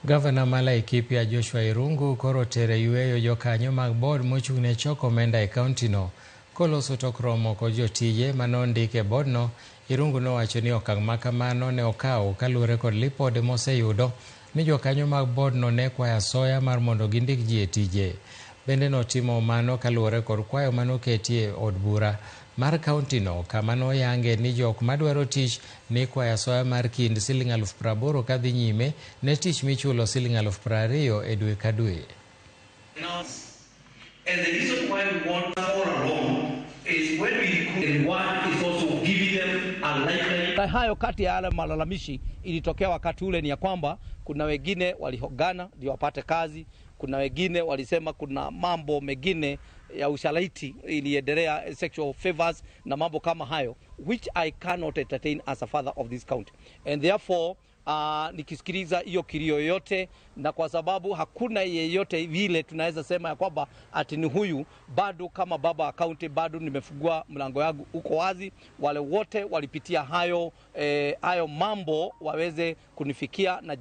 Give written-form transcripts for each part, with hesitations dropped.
Gavana ma Laikipia Joshua Irungu koro tere yueyo jokanyo mag board mochung'ne choko omenda e kauntino. Koloso tok romo kod jotije manondike boardno, Irungu nowacho ni okang' ma kamano ne okawo kaluwore kod lipode moseyudo ni jokanyo mag boardno ne kwayo asoya mar mondo gindik ji e tije. Bende notimo mano kaluwore kod kwayo manoketie od bura mar kauntino, kama noyange ni jok madwaro tich ni kwayo asoya mar kind Sh80,000 kadhi nyime ne tich michulo Sh20,000 e dwe ka dwe. And the reason why we want all along is when we one is also giving them a lifeline. Hayo kati ya yale malalamishi ilitokea wakati ule ni ya kwamba kuna wengine walihogana ndio wapate kazi, kuna wengine walisema kuna mambo mengine ya ushalaiti iliendelea, sexual favors na mambo kama hayo, which I cannot entertain as a father of this county. And therefore nikisikiliza hiyo kilio yote, na kwa sababu hakuna yeyote vile tunaweza sema ya kwamba ati ni huyu, bado kama baba county bado nimefungua mlango yangu uko wazi, wale wote walipitia hayo mambo waweze kunifikia na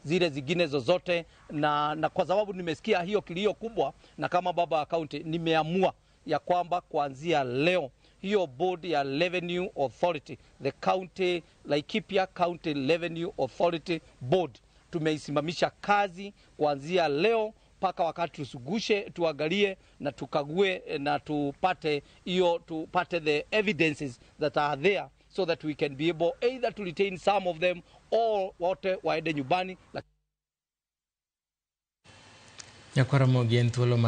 zile zingine zozote, na kwa sababu nimesikia hiyo kilio kubwa, na kama baba county nimeamua ya kwamba kuanzia leo hiyo board ya Revenue Authority, the county Laikipia County Revenue Authority board, tumeisimamisha kazi kuanzia leo mpaka wakati tusugushe, tuangalie na tukague na tupate the evidences that are there, so that we can be able either to retain some of them or wote waende nyumbani. Nyakwara Mogi en thuolo